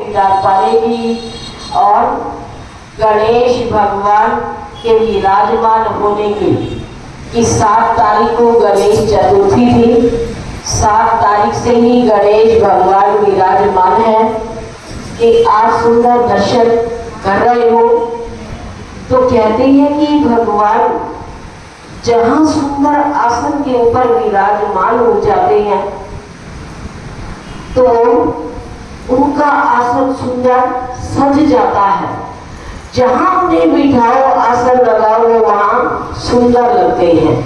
पड़ेगी और गणेश भगवान के विराजमान होने की 7 तारीख को गणेश चतुर्थी थी। 7 तारीख से ही गणेश भगवान विराजमान है कि आप सुंदर दर्शन कर रहे हो। तो कहते हैं कि भगवान जहाँ सुंदर आसन के ऊपर विराजमान हो जाते हैं तो उनका आसन सुंदर सज जाता है। जहाँ उन्हें बिठाओ, आसन लगाओ, वहाँ सुंदर लगते हैं।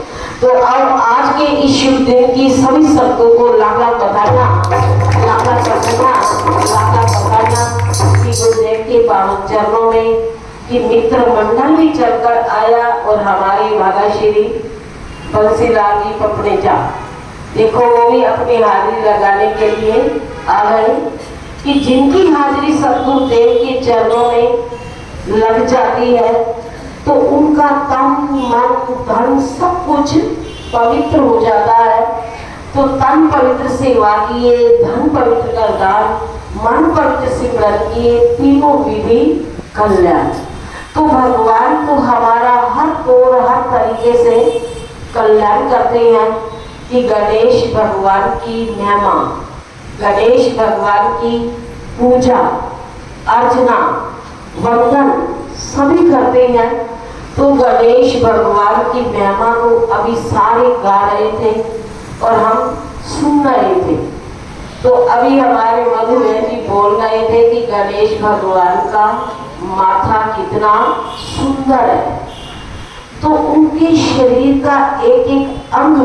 तो अब आज के इस शुभ दिन की सभी शब्दों को लाखा बताना कि गुरुदेव के पावन चरणों में कि मित्र मंडल भी चलकर आया और हमारे भागा श्री बंसीलाल जी पपड़ेजा देखो वो भी अपनी हाजिरी लगाने के लिए आ गए कि जिनकी हाजिरी सतगुरुदेव के चरणों में लग जाती है तो उनका तन मन धन सब कुछ पवित्र हो जाता है। तो तन पवित्र सेवा किए, धन पवित्र करदान, मन पवित्र सिमरन किए, तीनों विधि कल्याण। तो भगवान तो हमारा हर ओर हर तरीके से कल्याण करते हैं कि गणेश भगवान की महिमा, गणेश भगवान की पूजा अर्चना वंदन सभी करते हैं। तो गणेश भगवान की महिमा को अभी सारे गा रहे थे और हम सुन रहे थे। तो अभी हमारे मधुमेह जी बोल रहे थे कि गणेश भगवान का माथा कितना सुंदर है। तो उनके शरीर का एक एक अंग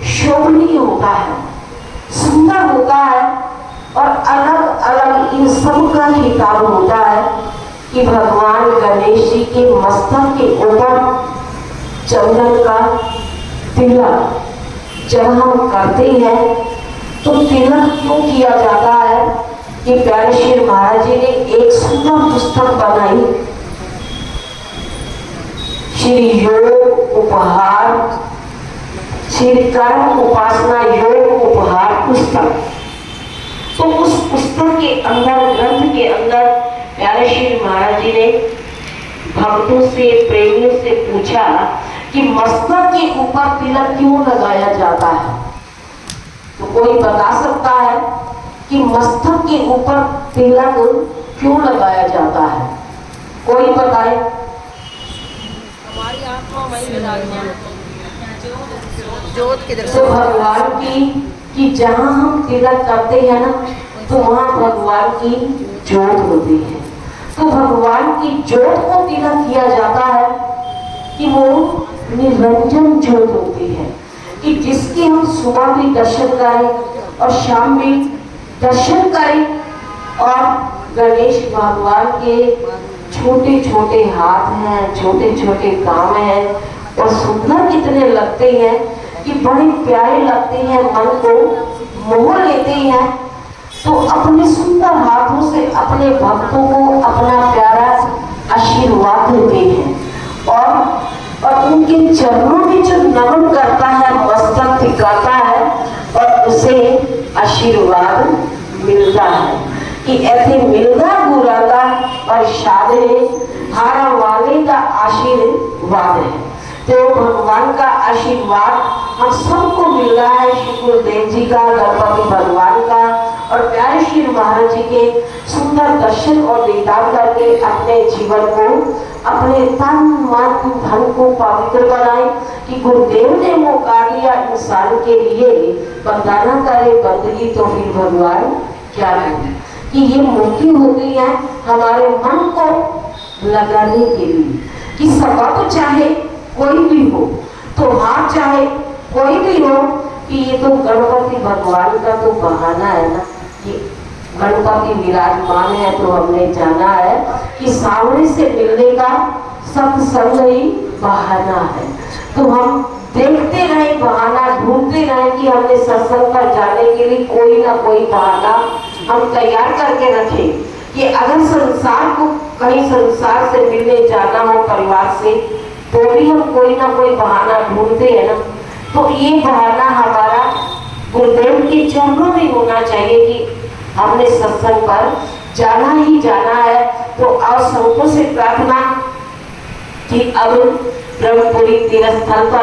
शोभनीय होता है, सुंदर होता है और अलग अलग इन सब का खिताब होता है कि भगवान गणेश जी के मस्तक के ऊपर चंदन का तिलक जब हम करते हैं तो तिलक क्यों किया जाता है कि प्यारे श्री महाराज जी ने एक सुंदर पुस्तक बनाई, श्री योग उपहार, श्री कर्म उपासना योग उपहार पुस्तक। तो उस पुस्तक के अंदर, ग्रंथ के अंदर प्यारे श्री महाराज जी ने भक्तों से, प्रेमियों से पूछा कि मस्तक के ऊपर तिलक क्यों लगाया जाता है। तो कोई बता सकता है कि मस्तक के ऊपर तिलक क्यों लगाया जाता है? कोई बताए? हमारी आत्मा वही विराजमान ज्योत की तो भगवान की कि जहाँ हम तिलक करते हैं ना तो वहाँ भगवान की ज्योत होती है। तो भगवान की ज्योत को तिलक किया जाता है कि वो निरंजन ज्योत होती है कि जिसके हम सुबह भी दर्शन करें और शाम भी दर्शन करें। और गणेश भगवान के छोटे छोटे हाथ हैं, छोटे छोटे काम हैं और सुंदर कितने लगते हैं कि बड़े प्यारे लगते हैं, मन को मोह लेते हैं। तो अपने सुंदर हाथों से अपने भक्तों को अपना प्यारा आशीर्वाद देते हैं और उनके चरणों में जो नमन करता है, मस्तक टिकाता है और उसे आशीर्वाद मिलता है कि ऐसे मिलता गुराता और शादे हारा वाले का आशीर्वाद है। तो भगवान का आशीर्वाद हम सबको मिल रहा है, श्री गुरुदेव जी का, गणपति भगवान का और प्यारे श्री महाराज जी के सुंदर दर्शन और दीदार करके अपने जीवन को, अपने तन मन धन को पवित्र बनाए कि गुरुदेव ने मौका दिया इंसान के लिए, बंदना करे बंदगी तो फिर भगवान क्या करे कि ये मौके होते हैं हमारे मन को लगाने के लिए कि सबब चाहे कोई भी हो, तो हाथ चाहे कोई भी हो कि ये तो गणपति भगवान का तो बहाना है ना, कि गणपति विराजमान है तो हमने जाना है कि सामने से मिलने का सत्संग ही बहाना है। तो हम देखते रहे, बहाना ढूंढते रहे कि हमने सत्संग पर जाने के लिए कोई ना कोई बहाना हम तैयार करके रखें कि अगर संसार को कहीं संसार से मिलने जाना हो परिवार से तो भी हम कोई ना कोई बहाना ढूंढते हैं ना। तो ये बहाना हमारा गुरुदेव के चरणों में होना चाहिए कि हमने सत्संग पर जाना ही जाना है। तो आप सबको से प्रार्थना कि अब ब्रह्मपुरी तीर्थ स्थल पर